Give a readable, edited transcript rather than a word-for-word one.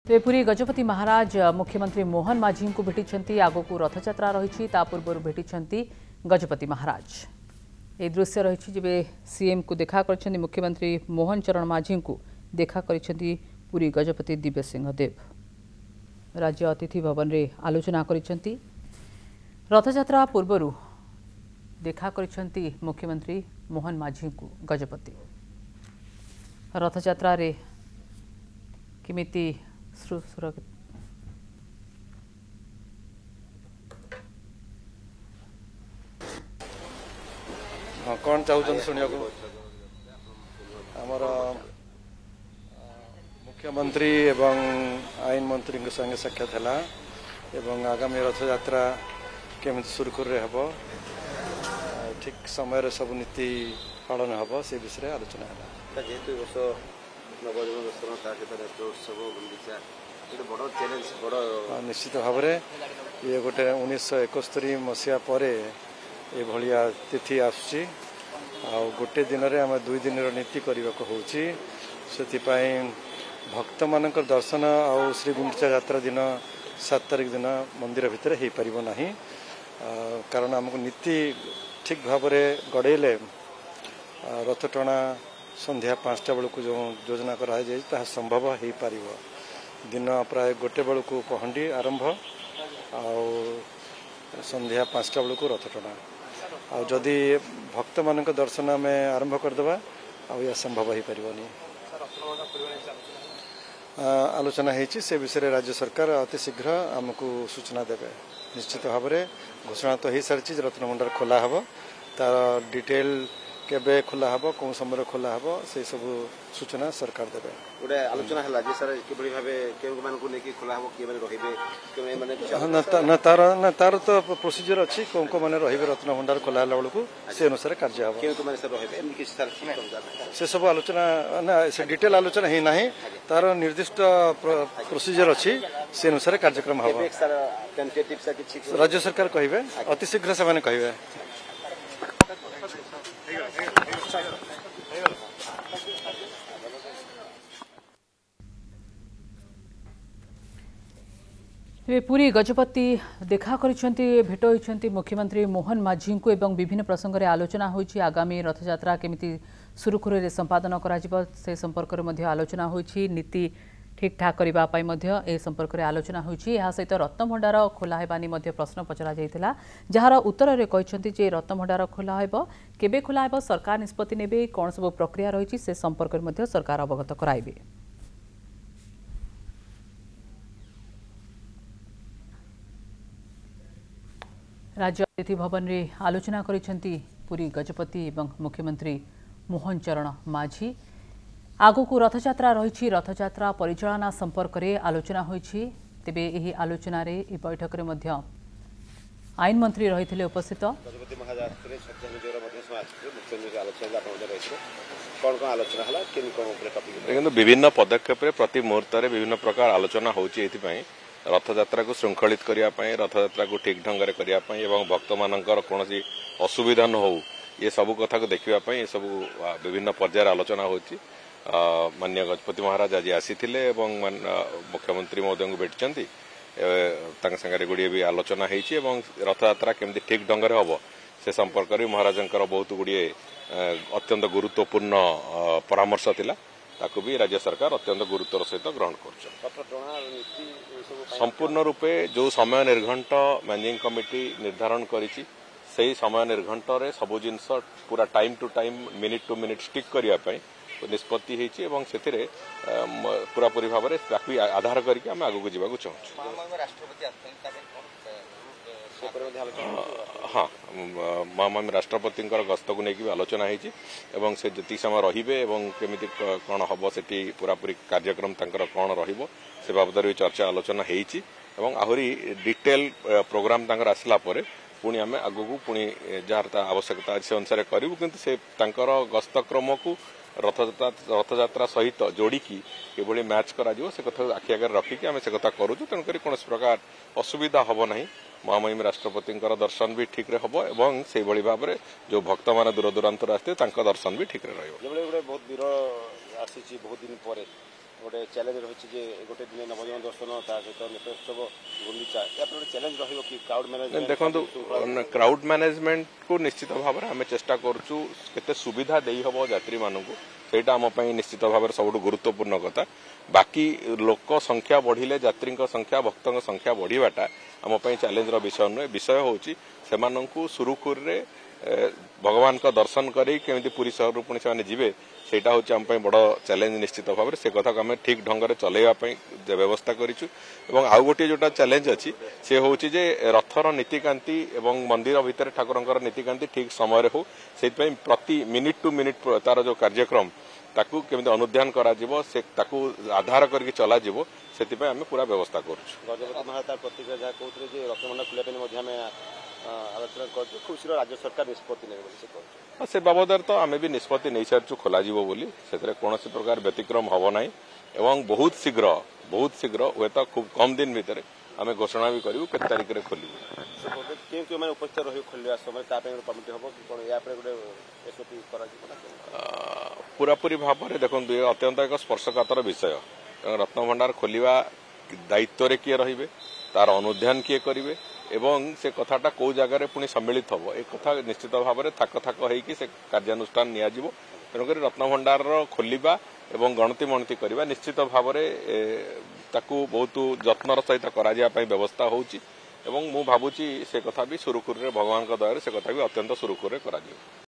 तेज पुरी गजपति महाराज मुख्यमंत्री मोहन माझी को भेटी आगक रथयात्रा रही पूर्व भेटी गजपति महाराज। ये दृश्य रही जब सीएम को देखा कर मुख्यमंत्री मोहन चरण माझी को देखा कर पुरी गजपति दिव्य सिंह देव राज्य अतिथि भवन में आलोचना कर रथयात्रा पूर्व देखा कर मुख्यमंत्री मोहन माझी को गजपति रथयात्रा रे किमिति सुरक्षित कौन चाहूँ शुणा आमर मुख्यमंत्री एवं आईन मंत्री संगे साक्षात है आगामी रथयात्रा केमी सुरखुर हम ठीक समय सब नीति पालन हम से विषय आलोचना है। जेहेतु वर्ष नवजन दर्शन बड़ निश्चित भाव ये गोटे 1971 मसीहा पर ये तिथि आसुची गोटे दिन में आम 2 दिन नीति करने को होती भक्त मान दर्शन आ श्री गुंडीचा यात्रा दिन 7 तारिख दिन मंदिर भितर हो पार ना कारण आमको नीति ठीक भाव गड़ेले रथ टणा संध्या 5टा बेलू जो योजना कराई संभव हो पार दिन प्राय 1 बेलू पहंडी आरंभ संध्या 5टा बेलू रथ टणा आदि भक्त मान दर्शन आम आरंभ करदे आ संभव हो पारनी आलोचना होती से विषय राज्य सरकार अति शीघ्र आमको सूचना देवे। निश्चित भाव में घोषणा तो हो सारी रत्नभंडार खोला हम तार डिटेल केबे खोला हम कौन समय खोला हम से सब सूचना सरकार देवे। गोटे आलोचना है जे सर किभली भाबे केउ मानको नेकी खोला हम के माने रहिबे के माने न तार तो प्रोसीजर अछि को माने रहिबे रत्नभंडार खोला हला बेलू से अनुसार कार्य हम केउ माने सर रहिबे एमि किछ सर से सब आलोचना ना से डिटेल आलोचना ही नाही तार निर्दिष्ट प्रोसीजर अछि से अनुसार कार्यक्रम हम राज्य सरकार कहिबे अति शीघ्र से माने कहिबे। पुरी गजपति देखा भेट होती मुख्यमंत्री मोहन माझी को एवं विभिन्न प्रसंग में आलोचना होती आगामी रथयात्रा केमिति सुरुखुर संपादन करा से संपर्क में आलोचना होती नीति ठीक ठाक करने ए संपर्क में आलोचना होती सहित रत्नभंडार खोला हेबानी प्रश्न पचरा जाइथिला जार उत्तर में कहते रत्नभंडार खोला हेब केबे खोला हेब सरकार निष्पत्ति नेबे कौन सब प्रक्रिया रही से संपर्क में सरकार अवगत कराइबे। राज्य अतिथि भवन में आलोचना करिसेंती पुरी गजपति एवं मुख्यमंत्री मोहन चरण माझी आगक रथयात्रा रही रथयात्रा परिचालना संपर्क में आलोचना होती तेबे एही आलोचना रे ए बैठक रे मध्य आईन मंत्री रही उपस्थित विभिन्न पदक्षेप प्रति मुहूर्त विभिन्न प्रकार आलोचना होती रथयात्रा को श्रृंखलित करने रथयात्रा को ठीक ढंग से करने एवं भक्त मानकर कौन असुविधा न हो ये सब कथा को देखा ये सब विभिन्न पर्यायर आलोचना होती। माननीय गजपति महाराज आज आसी मुख्यमंत्री महोदय को भेटी संगे गुड़िए भी आलोचना होती रथयात्रा केमती ठीक ढंग से हम से संपर्क में महाराज बहुत गुड़िए अत्यंत गुरुत्वपूर्ण परामर्श थिला ताकू भी राज्य सरकार अत्यंत गुरुत्वर सहित ग्रहण कर संपूर्ण रूपे जो समय निर्घंट मैनेजिंग कमिटी निर्धारण करिछि सही समय निर्घंट रे सब जिनस पूरा time to time minute to minute stick करने निष्पत्ति होती पूरा पूरी भाव में आधार करके आम आगू जावाक चाहूँ। हाँ माननीय राष्ट्रपति गस्त को लेकिन आलोचना होती से जी समय रे केमी कौन हम से पूरा पूरी कार्यक्रम कौन से बाबद भी चर्चा आलोचना होती आहरी डिटेल प्रोग्राम आसला पुणी आम आगू पुणी जार आवश्यकता से अनुसार करूँ किंतु से गस्त क्रम को रथयात्रा सहित जोड़िकी किभली मैच करा से कथा आखि आगे रखिकी आम से कथा करूँ तेणुक कौन प्रकार असुविधा हम ना महामहिम राष्ट्रपति दर्शन भी ठीक हम और से भाव में जो भक्त मान दूर दूरांतर आसते दर्शन भी ठीक रही बहुत वीर आसी बहुत दिन पर गोटे चैलेंज रही गोटे दिन नवजन्म दर्शन ता सहित नेत्रोत्सव गुंडीचा या गोटे चैलेंज रही कि क्राउड मैनेजमेंट देखो क्राउड मैनेजमेंट को निश्चित भाव में आम चेष्टा करूँ केते सुविधा दे हम यात्री मानक सेटा आम निश्चित भाव में सब गुरुत्वपूर्ण कथा बाकी लोक संख्या बढ़िले यात्री संख्या भक्तों संख्या बढ़ाटा आम चैलेंज विषय नुहे विषय हूँ से सुरुखुर भगवान का दर्शन करी पुरी सहर पुणी से जीवे सेटा हूँ आम बड़ चैलेंज निश्चित भाव से कथा को आम ठीक ढंग से चलैवाई व्यवस्था करूँ आउ गोटे जोटा चैलेंज अच्छी से हूँ जे रथर नीतिकांति एवं मंदिर भितर ठाकुर नीतिकांति ठीक समय हो से प्रति मिनिट टू मिनिट तार जो कार्यक्रम ताकू केमिति अनुध्यान करा जिवो से ताकू आधार करके चला जिवो सेति आम पूरा व्यवस्था करूँ गजपति महाराज प्रतिक्रिया जहाँ कहते जे रथमंडल खुले आलोचना कर खूब शीघ्र राज्य सरकार निष्पत्ति ने से बाबद तो आम भी निष्पत्ति नहीं सारी खोल से कौन प्रकार व्यतिक्रम हम ना एवं बहुत शीघ्र हे तो खूब कम दिन भितर आम घोषणा भी करूँ के तारीख में खोलू उपस्थित रही खोलिया समय कमिटी हम गोटे एसओपी पूरापूरी भाव में देखो अत्यंत एक स्पर्शकातर विषय रत्नभंडार खोलिया दायित्व किए रे तार अनुध्यान किए करेंगे एवं से कथाटा कौ जगार पुणी सम्मिलित हम एक कथा निश्चित भाव में थाक थाक होगी से कार्यानुष्ठान नियाजिवो तेणुक रत्नभंडार खोलिबा एवं गणति मणति करवा निश्चित भाव में ताकू बहुत जत्नर सहित करा व्यवस्था होउची एवं मु भावुची से कथा भी सुरुखुर भगवान दया से कथा भी अत्यंत सुरुखुर करा